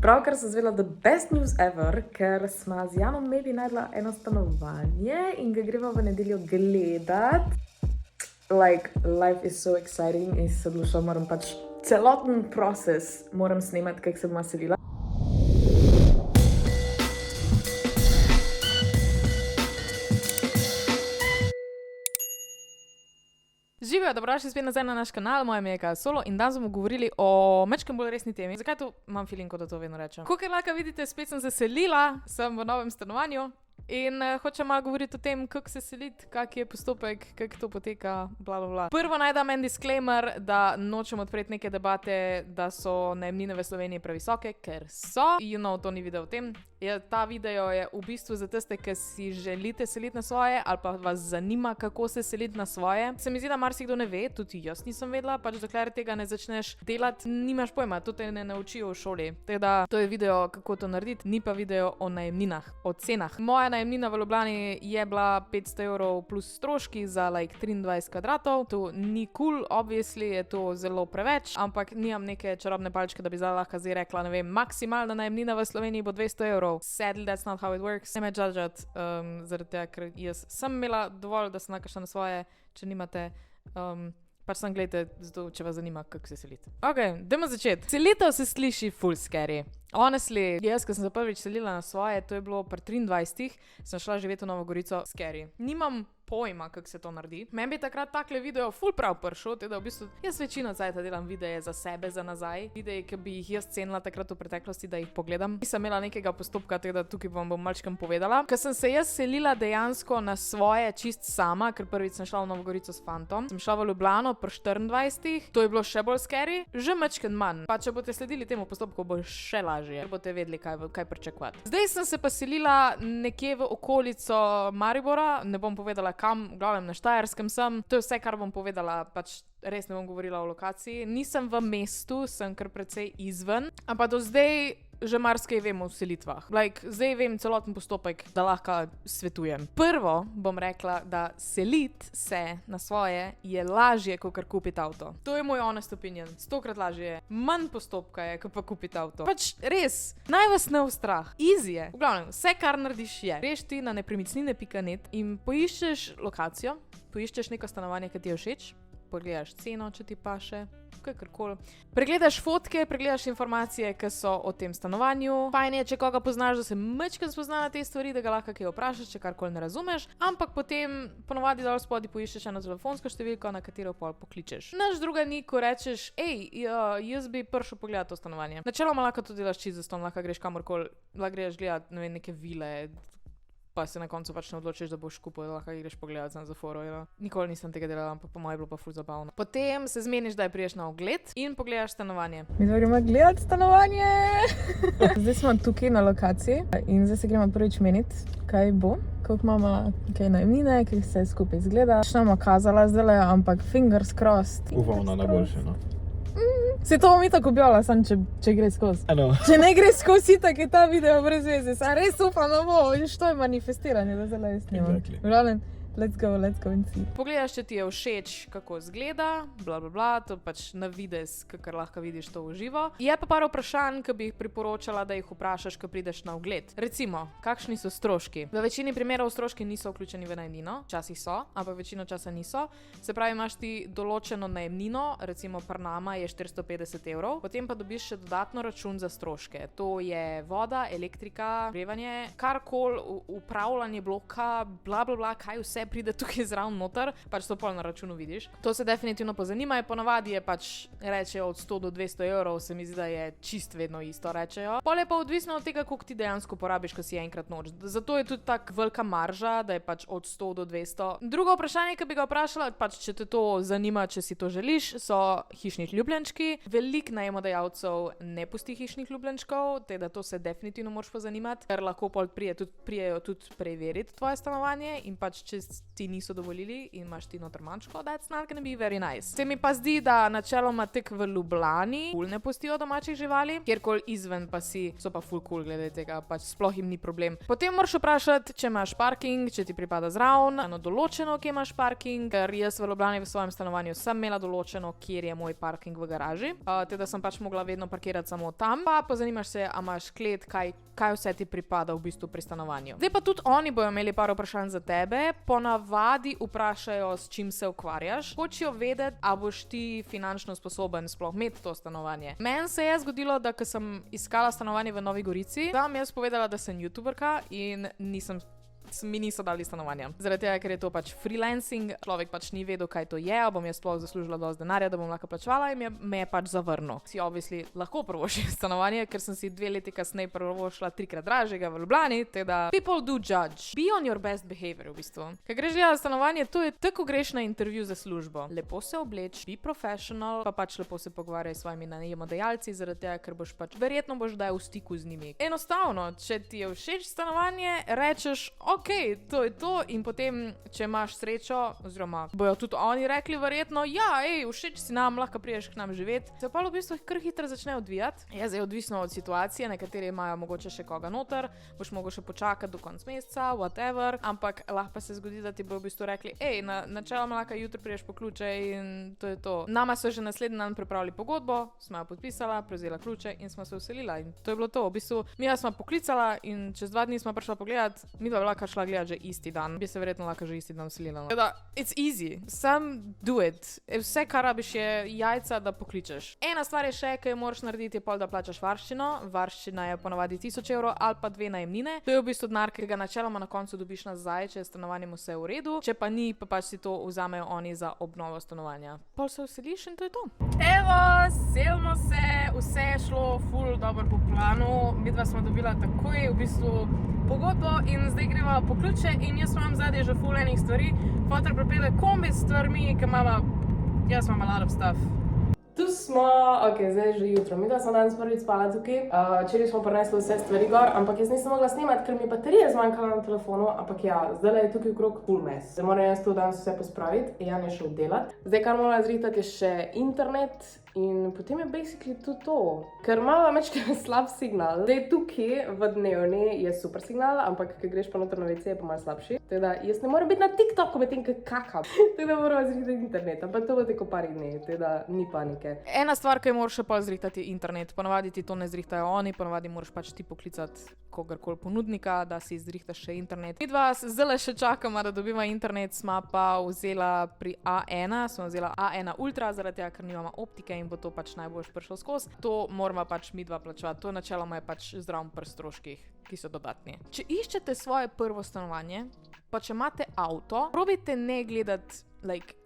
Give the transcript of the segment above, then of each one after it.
Pravkar sem zvedela the best news ever, ker sva z Janom maybe najdla eno stanovanje in ga greva v nedeljo gledat. Like, life is so exciting in se odločila, moram pač celoten proces moram snemati, kako se bom selila. Živijo, dobrodošli spet nazaj na naš kanal, moje ime je Kaja Solo in danes bomo govorili o mečkem bolj resni temi. Zakaj to imam feeling, kot da to vedno rečem? Kakor lahko vidite, spet sem se selila, sem v novem stanovanju in hočem malo govoriti o tem, kako se seliti, kak je postopek, kako to poteka, bla bla bla. Prvo naj dam en disclaimer, da nočem odpreti neke debate, da so najemnine v Sloveniji previsoke, ker so. You know, to ni video o tem. Ta video je v bistvu za tiste, ki si želite seliti na svoje ali pa vas zanima, kako se seliti na svoje. Se mi zdi, da marsikdo ne ve, tudi jaz nisem vedela, pač dokler tega ne začneš delati, nimaš pojma, to te ne naučijo v šoli. Teda, to je video, kako to narediti, ni pa video o najemninah, o cenah. Moja najemnina v Ljubljani je bila 500 € plus stroški za like 23 kvadratov. To ni cool, obviously je to zelo preveč, ampak nimam neke čarobne palčke, da bi zdaj lahko rekla, ne vem, maksimalna najemnina v Sloveniji bo 200 €. Sadly, that's not how it works. Ne me judgeat, zaradi tega, ker jaz sem imela dovolj, da sem nakašla na svoje, če nimate, pač sem gledajte, zato, če vas zanima, kako se seliti. Ok, dajmo začeti. Selitev se sliši full scary. Honestly, jaz, ko sem se prvič selila na svoje, to je bilo pri 23, sem šla živeti v Novo Gorico, scary. Nimam pojma, kako se to naredi. Meni bi takrat takle video full prav prišel, teda v bistvu jaz večino cajta delam videe za sebe, za nazaj. Videi, ki bi jih jaz cenila takrat v preteklosti, da jih pogledam. Nisem imela nekega postopka, teda tukaj vam bom malčkam povedala. Ko sem se jaz selila dejansko na svoje čist sama, ker prvič sem šla v Novo Gorico s fantom, sem šla v Ljubljano pri 24, to je bilo še bolj scary, že malčkam manj. Pa če boste sledili temu postopku, bo še lažje, boste vedeli, kaj pričakovati. Zdaj sem se pa selila nekje v okolico Maribora, ne bom povedala kam, v glavnem na Štajerskem sem. To je vse, kar bom povedala, pač res ne bom govorila o lokaciji. Nisem v mestu, sem kar precej izven, ampak do zdaj že marsikaj vem o selitvah. Like, zdaj vem celoten postopek, da lahko svetujem. Prvo bom rekla, da seliti se na svoje je lažje, kot kupiti avto. To je moj honest opinion. 100-krat lažje. Manj postopka je, kot pa kupiti avto. Pač res, naj vas ne v strah. Easy je. V glavnem, vse, kar narediš je, greš ti na nepremičnine.net in poiščeš lokacijo, poiščeš neko stanovanje, ki ti je všeč, pogledaš ceno, če ti paše, kakorkoli. Pregledaš fotke, pregledaš informacije, ki so o tem stanovanju. Fajn je, če koga poznaš, da se majčkeno spozna na te stvari, da ga lahko kaj vprašaš, če karkoli ne razumeš, ampak potem ponovadi dol spodaj poiščeš eno telefonsko številko, na katero pol pokličeš. Nič druga ni, ko rečeš, jaz bi prišel pogledati to stanovanje. Načeloma lahko to delaš čisto zastonj, lahko greš kamorkoli, lahko greš gledati, ne vem, neke vile, pa se na koncu pač ne odločiš, da boš kupil, da lahko greš pogledati na Zaforo. Nikoli nisem tega delala, ampak po moje je bilo pa ful zabavno. Potem se zmeniš, da priješ na ogled in pogledaš stanovanje. Mi gremo gledati stanovanje! Zdaj smo tukaj na lokaciji in zdaj se gremo prvič meniti, kaj bo, koliko imamo, kaj najemnine, kaj se skupaj izgleda. Še nam kazala zdaj, ampak fingers crossed. Upamo na najboljše, no. Se to bom itak objavila, sam če gre skozi. Če ne gre skozi, itak je ta video brez veze. Sam res upam, da bo, vidiš, to je manifestiranje, da zelo jaz snimam. Exactly. Let's go and see. Pogledaš, če ti je všeč, kako izgleda, bla bla bla, to pač na videz, kakor lahko vidiš to v živo. Je pa par vprašanj, ki bi jih priporočala, da jih vprašaš, ko prideš na ogled. Recimo, kakšni so stroški? V večini primerov stroški niso vključeni v najemnino, včasih so, ampak večino časa niso. Se pravi, imaš ti določeno najemnino, recimo pri nama je 450 €, potem pa dobiš še dodatno račun za stroške. To je voda, elektrika, grevanje, karkoli, upravljanje bloka, bla bla bla, kaj vse pride tukaj zraven noter, pač to pol na računu vidiš. To se definitivno pozanima, ponavadi je pač rečejo od 100 do 200 €, se mi zdi, da je čist vedno isto rečejo. Pol je pa odvisno od tega, koliko ti dejansko porabiš, ko si enkrat noč. Zato je tudi tako velika marža, da je pač od 100 do 200. Drugo vprašanje, ki bi ga vprašala, pač če te to zanima, če si to želiš, so hišni ljubljenčki. Veliko najemodajalcev ne pusti hišnih ljubljenčkov, teda to se definitivno moraš pozanimati, ker lahko pol prijejo tudi preveriti tvoje stanovanje in pač če ti niso dovolili in imaš ti noter mančko, that's not gonna be very nice. Se mi pa zdi, da načeloma tek v Ljubljani ful ne pustijo domačih živali, kjerkoli izven pa so pa ful cool glede tega, pač sploh jim ni problem. Potem moraš vprašati, če imaš parking, če ti pripada zraven, eno določeno, kje imaš parking, ker jaz v Ljubljani v svojem stanovanju sem imela določeno, kjer je moj parking v garaži, teda sem pač mogla vedno parkirati samo tam, pa pozanimaš se, a imaš klet, kaj vse ti pripada v bistvu pri stanovanju. Zdaj pa tudi oni bojo imeli par vprašanj za tebe, ponavadi vprašajo, s čim se ukvarjaš, hočejo vedeti, a boš ti finančno sposoben sploh imeti to stanovanje. Meni se je zgodilo, da ko sem iskala stanovanje v Novi Gorici, tam jaz povedala, da sem youtuberka in mi niso dali stanovanja. Zaradi tega, ker je to pač freelancing, človek pač ni vedel, kaj to je, bom jaz sploh zaslužila dosti denarja, da bom lahko plačevala in me je pač zavrnil. Si obviously lahko prvošila stanovanje, ker sem si 2 leti kasneje prvošila 3-krat dražjega v Ljubljani, teda people do judge. Be on your best behavior v bistvu. Kaj greš gledati stanovanje, to je tako greš na intervju za službo. Lepo se obleč, be professional, pa pač lepo se pogovarjaj s svojimi najemodajalci, zaradi tega, ker boš pač verjetno boš daj v stiku z njimi. Enostavno, če ti je všeč stanovanje, rečeš to je to in potem, če imaš srečo, oziroma bojo tudi oni rekli verjetno, ja, všeč si nam, lahko priješ k nam živeti. Se pa v bistvu kar hitro začne odvijati. Je zdaj odvisno od situacije, nekateri imajo mogoče še koga noter, boš mogel še počakati do konca meseca, whatever, ampak lahko se zgodi, da ti bojo v bistvu rekli, načeloma lahko jutri priješ po ključe in to je to. Nama so že naslednji dan pripravili pogodbo, smo jo podpisala, prevzela ključe in smo se vselila in to je bilo to. V bistvu mi smo poklicala in čez 2 dni smo prišla pogledat, mi dva lahko šla gledati že isti dan. Bi se verjetno lahko že isti dan vselila. Teda, it's easy. Sam do it. Vse, kar rabiš je jajca, da pokličeš. Ena stvar je še, ki jo moraš narediti, je pol, da plačaš varščino. Varščina je ponavadi 1000 evrov ali pa 2 najemnine. To je v bistvu denar, ki ga načeloma na koncu dobiš nazaj, če je stanovanje vse v redu. Če pa ni, pa pač si to vzamejo oni za obnovo stanovanja. Pol se vseliš in to je to. Evo, selimo se, vse je šlo ful dobro po planu. Midva smo dobila takoj v bistvu pogodbo in zdaj greva po ključe in jaz imam zadnje že ful enih stvari. Fotor pripelje kombi s stvarmi, ki jaz imam a lot of stuff. Tu smo, zdaj je že jutro. Midva smo danes prvič spala tukaj. Včeraj smo prinesli vse stvari gor, ampak jaz nisem mogla snimati, ker mi je baterija zmanjkala na telefonu, ampak ja, zdaj je tukaj okrog full mess. Zdaj moram jaz to danes vse pospraviti, Jan je šel delat. Zdaj, kar moram zrihtati, je še internet. In potem je basically to. Ker imamo večkrat slab signal. Zdaj tukaj v dnevni je super signal, ampak ko greš pa noter na WC je pa malo slabši. Teda jaz ne morem biti na TikToku medtem, ko kakam. Teda moram zrihtati internet, ampak to bo tako par dni, teda ni panike. Ena stvar, ki moraš še pa zrihtati, je internet. Ponavadi ti to ne zrihtajo oni, ponavadi moraš pač ti poklicati kogarkoli ponudnika, da si zrihtaš še internet. Midva zdaj še čakamo, da dobiva internet, sma pa vzela pri A1, smo vzela A1 Ultra, zaradi tega, ker nimamo optike in bo to pač najbolj prišlo skozi. To moramo pač midva plačevati. To načeloma je pač zdrav pri stroških, ki so dodatni. Če iščete svoje prvo stanovanje, pa če imate avto, probajte ne gledati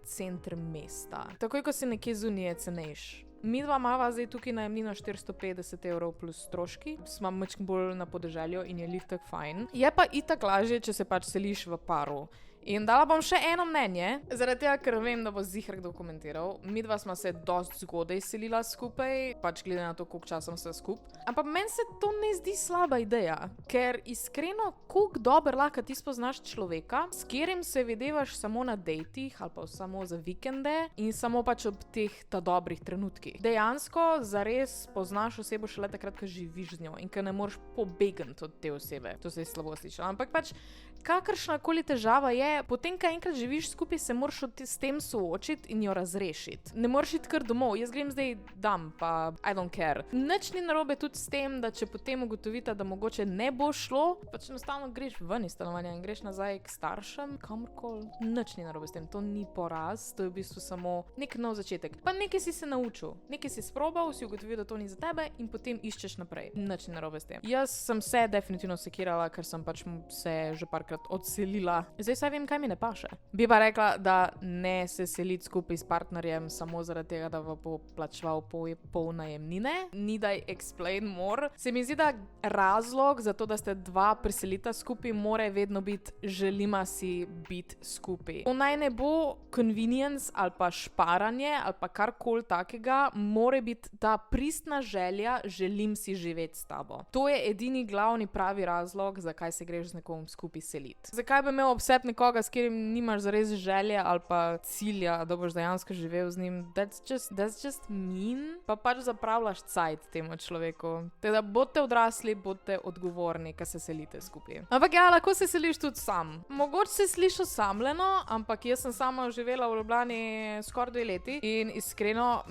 center mesta. Takoj, ko si nekje zunije, cenejš. Midva imava zdaj tukaj najemnino 450 evrov plus stroški, smo malo bolj na podeželju in je lih tak fajn. Je pa itak lažje, če se pač seliš v paru. In dala bom še eno mnenje, zaradi tega, ker vem, da bo ziher kdo komentiral. Midva smo se dosti zgodaj selila skupaj, pač glede na to, koliko časa smo se skupaj. Ampak meni se to ne zdi slaba ideja, ker iskreno, koliko dober lahko ti spoznaš človeka, s katerim se videvaš samo na dejtih ali pa samo za vikende in samo pač ob teh ta dobrih trenutkih. Dejansko zares poznaš osebo šele takrat, ko živiš z njo in ko ne moreš pobegati od te osebe. To se je slabo slišalo, ampak pač kakršnakoli težava je, potem, ko enkrat živiš skupaj, se moraš s tem soočiti in jo razrešiti. Ne moreš iti kar domov, jaz grem zdaj dam, pa I don't care. Nič ni narobe tudi s tem, da če potem ugotovite, da mogoče ne bo šlo, pač enostavno greš ven iz stanovanja in greš nazaj k staršem, kamorkoli. Nič ni narobe s tem, to ni poraz, to je v bistvu samo nek nov začetek. Pa nekaj si se naučil, nekaj si sprobal, si ugotovil, da to ni za tebe in potem iščeš naprej. Nič ni narobe s tem. Jaz sem se definitivno sekirala, ker sem pač se že parkrat odselila. Zdaj saj vem, kaj mi ne paše. Bi pa rekla, da ne se seliti skupaj s partnerjem samo zaradi tega, da bo plačeval pol najemnine. Need I explain more? Se mi zdi, da razlog za to, da ste dva priselita skupaj, mora vedno biti, želima si biti skupaj. To naj ne bo convenience ali pa šparanje ali pa karkoli takega, mora biti ta pristna želja, želim si živeti s tabo. To je edini glavni pravi razlog, zakaj se greš z nekom skupaj seliti. Zakaj bi imel ob sebi nekoga, nekoga, s katerim nimaš zares želje ali pa cilja, da boš dejansko živel z njim, that's just mean, pa pač zapravljaš cajt temu človeku. Teda bodite odrasli, bodite odgovorni, ko se selite skupaj. Ampak ja, lahko se seliš tudi sam. Mogoče se sliši osamljeno, ampak jaz sem sama živela v Ljubljani skoraj 2 leti in iskreno,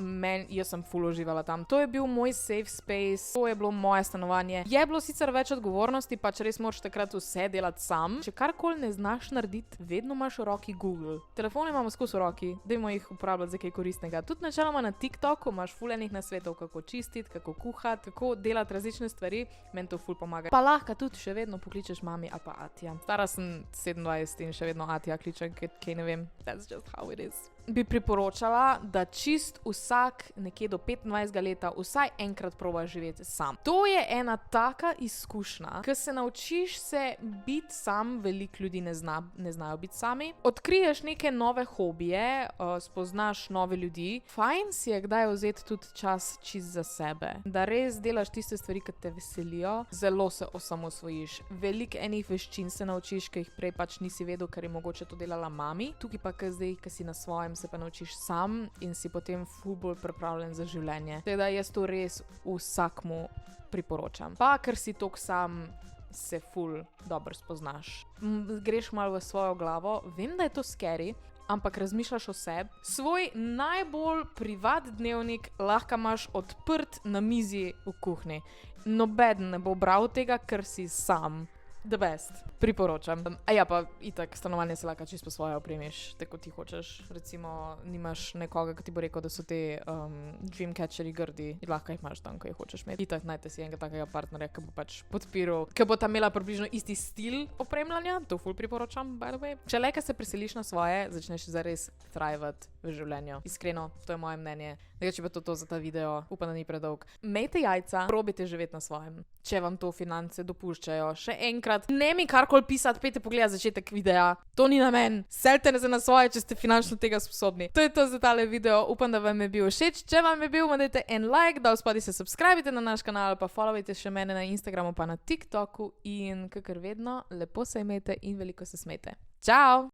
jaz sem ful uživala tam. To je bil moj safe space, to je bilo moje stanovanje. Je bilo sicer več odgovornosti, pač res moraš takrat vse delati sam. Če karkoli ne znaš narediti, vedno imaš v roki Google. Telefone imamo skozi v roki, dajmo jih uporabljati za kaj koristnega. Tudi načeloma na TikToku imaš ful enih nasvetov, kako čistiti, kako kuhati, kako delati različne stvari, meni to ful pomaga. Pa lahko tudi še vedno pokličeš mami ali pa atija. Stara sem 27 in še vedno atija kličem, kaj ne vem. That's just how it is. Bi priporočala, da čist vsak nekje do 25 leta vsaj enkrat proba živeti sam. To je ena taka izkušnja, ker se naučiš se biti sam, veliko ljudi ne znajo biti sami. Odkriješ neke nove hobije, spoznaš nove ljudi. Fajn si je kdaj vzeti tudi čas čist za sebe. Da res delaš tiste stvari, ki te veselijo. Zelo se osamosvojiš. Veliko enih veščin se naučiš, ki jih prej pač nisi vedel, ker je mogoče to delala mami. Tukaj pa zdaj, ki si na svojem, se pa naučiš sam in si potem ful bolj pripravljen za življenje. Teda jaz to res vsakmu priporočam. Pa, ker si tok sam, se ful dobro spoznaš. Greš malo v svojo glavo, vem, da je to scary, ampak razmišljaš o sebi. Svoj najbolj privat dnevnik lahko imaš odprt na mizi v kuhinji. Nobeden ne bo bral tega, ker si sam. The best. Priporočam. A ja, pa itak stanovanje se lahko čisto po svoje opremiš, tako ti hočeš. Recimo, nimaš nekoga, ki ti bo rekel, da so te dreamcatcheri grdi, in lahko jih imaš tam, ko jih hočeš imeti. Itak najte si enega takega partnerja, ki bo pač podpiral, ki bo tam imela približno isti stil opremljanja. To ful priporočam, by the way. Če le, se preseliš na svoje, začneš zares thrivati v življenju. Iskreno, to je moje mnenje. Če pa to za ta video, upam, da ni predolg. Mejte jajca, probajte živeti na svojem. Če vam to finance dopuščajo. Še enkrat, ne mi karkoli pisati, pejte pogledati začetek videa. To ni namen. Selte na svoje, če ste finančno tega sposobni. To je to za tale video. Upam, da vam je bil všeč. Če vam je bil, dajte en like, da spodaj se subscribite na naš kanal, pa followajte še mene na Instagramu, pa na TikToku in kakor vedno, lepo se imejte in veliko se smejte. Čau!